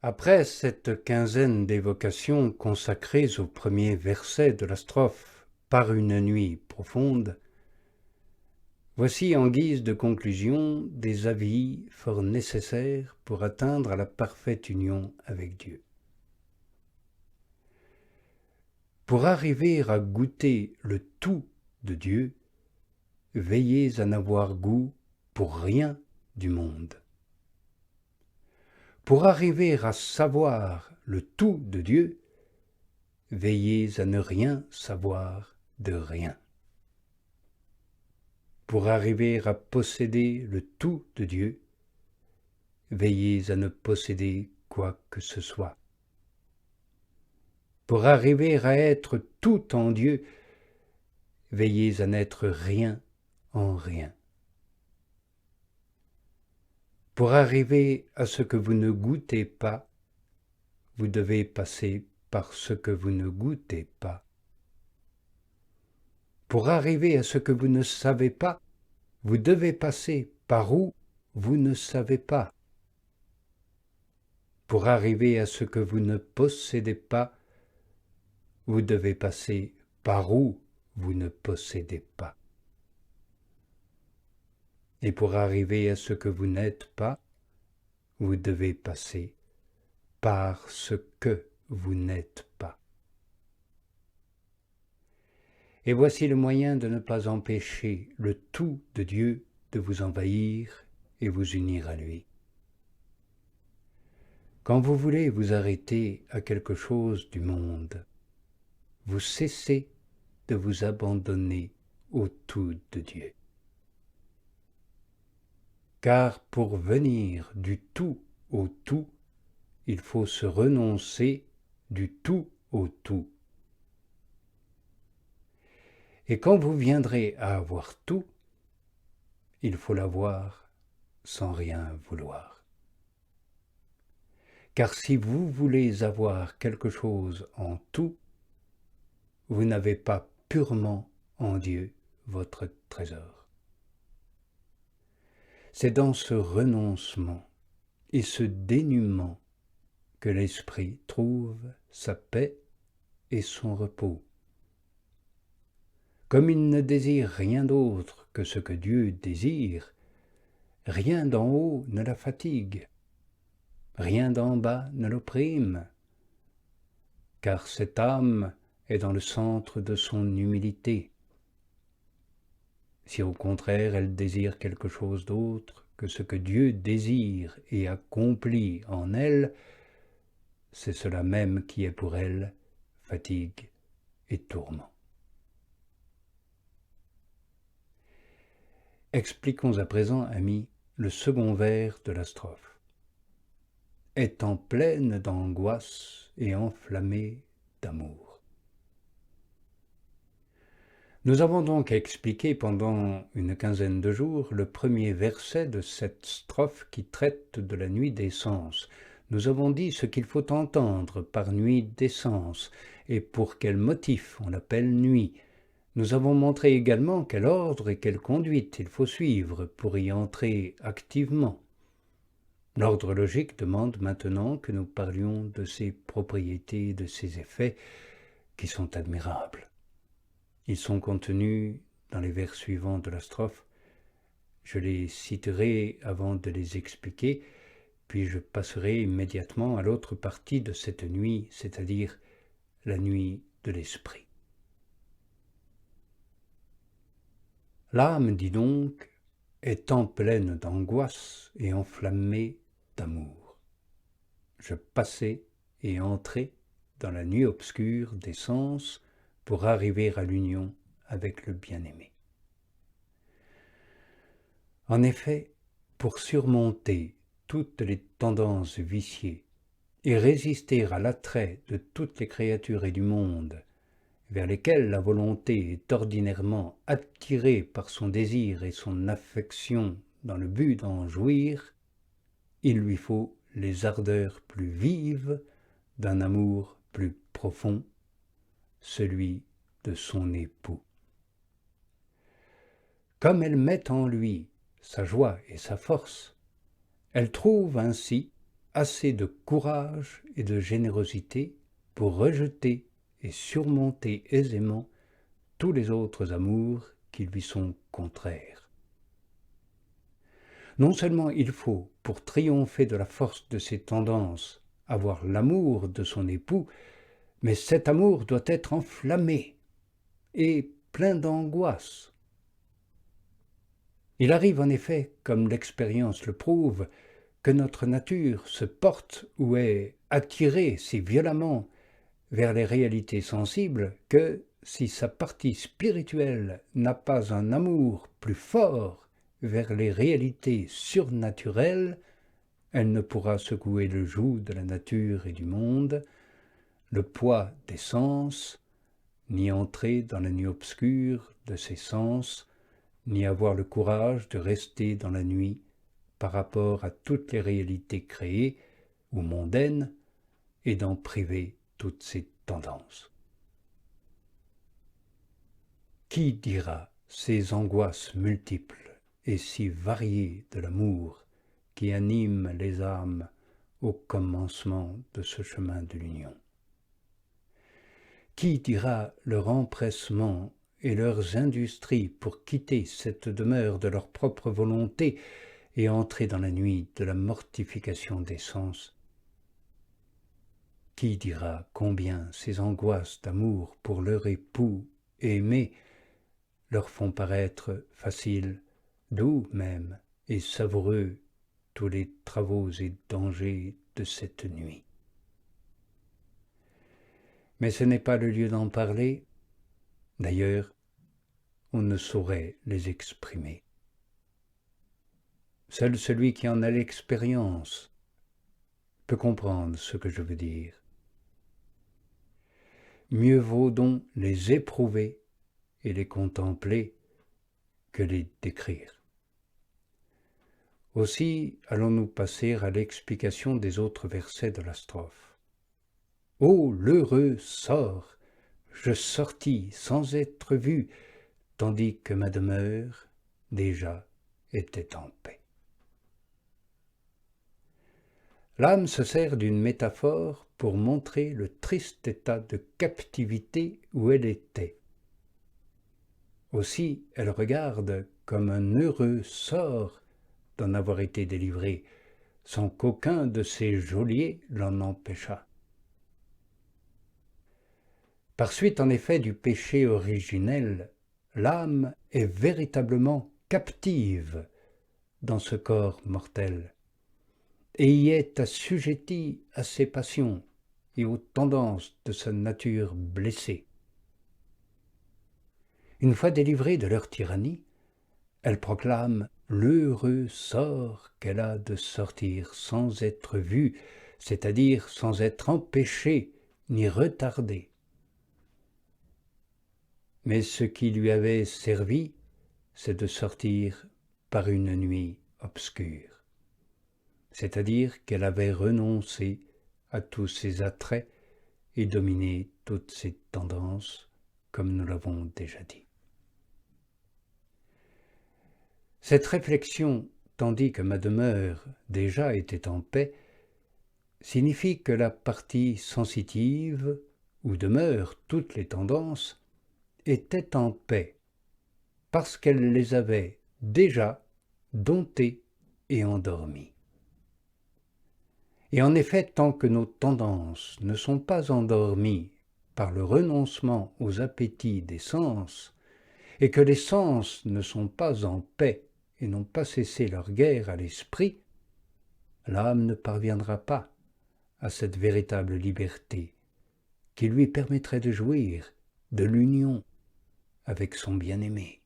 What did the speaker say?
Après cette quinzaine d'évocations consacrées aux premiers versets de la strophe « Par une nuit profonde », voici en guise de conclusion des avis fort nécessaires pour atteindre à la parfaite union avec Dieu. Pour arriver à goûter le tout de Dieu, veillez à n'avoir goût pour rien du monde. Pour arriver à savoir le tout de Dieu, veillez à ne rien savoir de rien. Pour arriver à posséder le tout de Dieu, veillez à ne posséder quoi que ce soit. Pour arriver à être tout en Dieu, veillez à n'être rien en rien. Pour arriver à ce que vous ne goûtez pas, vous devez passer par ce que vous ne goûtez pas. Pour arriver à ce que vous ne savez pas, vous devez passer par où vous ne savez pas. Pour arriver à ce que vous ne possédez pas, vous devez passer par où vous ne possédez pas. Et pour arriver à ce que vous n'êtes pas, vous devez passer par ce que vous n'êtes pas. Et voici le moyen de ne pas empêcher le tout de Dieu de vous envahir et vous unir à lui. Quand vous voulez vous arrêter à quelque chose du monde, vous cessez de vous abandonner au tout de Dieu. Car pour venir du tout au tout, il faut se renoncer du tout au tout. Et quand vous viendrez à avoir tout, il faut l'avoir sans rien vouloir. Car si vous voulez avoir quelque chose en tout, vous n'avez pas purement en Dieu votre trésor. C'est dans ce renoncement et ce dénuement que l'esprit trouve sa paix et son repos. Comme il ne désire rien d'autre que ce que Dieu désire, rien d'en haut ne la fatigue, rien d'en bas ne l'opprime, car cette âme est dans le centre de son humilité. Si au contraire elle désire quelque chose d'autre que ce que Dieu désire et accomplit en elle, c'est cela même qui est pour elle fatigue et tourment. Expliquons à présent, amis, le second vers de la strophe. Étant pleine d'angoisse et enflammée d'amour. Nous avons donc expliqué pendant une quinzaine de jours le premier verset de cette strophe qui traite de la nuit des sens. Nous avons dit ce qu'il faut entendre par nuit des sens et pour quel motif on l'appelle nuit. Nous avons montré également quel ordre et quelle conduite il faut suivre pour y entrer activement. L'ordre logique demande maintenant que nous parlions de ses propriétés et de ses effets qui sont admirables. Ils sont contenus dans les vers suivants de la strophe. Je les citerai avant de les expliquer, puis je passerai immédiatement à l'autre partie de cette nuit, c'est-à-dire la nuit de l'esprit. L'âme, dit donc, étant pleine d'angoisse et enflammée d'amour. Je passai et entrai dans la nuit obscure des sens pour arriver à l'union avec le bien-aimé. En effet, pour surmonter toutes les tendances viciées et résister à l'attrait de toutes les créatures et du monde, vers lesquelles la volonté est ordinairement attirée par son désir et son affection dans le but d'en jouir, il lui faut les ardeurs plus vives d'un amour plus profond, celui de son époux. Comme elle met en lui sa joie et sa force, elle trouve ainsi assez de courage et de générosité pour rejeter et surmonter aisément tous les autres amours qui lui sont contraires. Non seulement il faut, pour triompher de la force de ses tendances, avoir l'amour de son époux, mais cet amour doit être enflammé et plein d'angoisse. Il arrive en effet, comme l'expérience le prouve, que notre nature se porte ou est attirée si violemment vers les réalités sensibles que, si sa partie spirituelle n'a pas un amour plus fort vers les réalités surnaturelles, elle ne pourra secouer le joug de la nature et du monde, le poids des sens, ni entrer dans la nuit obscure de ses sens, ni avoir le courage de rester dans la nuit par rapport à toutes les réalités créées ou mondaines et d'en priver toutes ses tendances. Qui dira ces angoisses multiples et si variées de l'amour qui anime les âmes au commencement de ce chemin de l'union? Qui dira leur empressement et leurs industries pour quitter cette demeure de leur propre volonté et entrer dans la nuit de la mortification des sens? Qui dira combien ces angoisses d'amour pour leur époux aimé leur font paraître faciles, doux même et savoureux tous les travaux et dangers de cette nuit? Mais ce n'est pas le lieu d'en parler. D'ailleurs, on ne saurait les exprimer. Seul celui qui en a l'expérience peut comprendre ce que je veux dire. Mieux vaut donc les éprouver et les contempler que les décrire. Aussi allons-nous passer à l'explication des autres versets de la strophe. Ô l'heureux sort, je sortis sans être vu, tandis que ma demeure déjà était en paix. L'âme se sert d'une métaphore pour montrer le triste état de captivité où elle était. Aussi, elle regarde comme un heureux sort d'en avoir été délivrée, sans qu'aucun de ses geôliers l'en empêchât. Par suite en effet du péché originel, l'âme est véritablement captive dans ce corps mortel, et y est assujettie à ses passions et aux tendances de sa nature blessée. Une fois délivrée de leur tyrannie, elle proclame l'heureux sort qu'elle a de sortir sans être vue, c'est-à-dire sans être empêchée ni retardée. Mais ce qui lui avait servi, c'est de sortir par une nuit obscure, c'est-à-dire qu'elle avait renoncé à tous ses attraits et dominé toutes ses tendances, comme nous l'avons déjà dit. Cette réflexion, tandis que ma demeure déjà était en paix, signifie que la partie sensitive, où demeurent toutes les tendances, était en paix, parce qu'elle les avait déjà domptées et endormies. Et en effet, tant que nos tendances ne sont pas endormies par le renoncement aux appétits des sens, et que les sens ne sont pas en paix et n'ont pas cessé leur guerre à l'esprit, l'âme ne parviendra pas à cette véritable liberté qui lui permettrait de jouir de l'union avec son bien-aimé.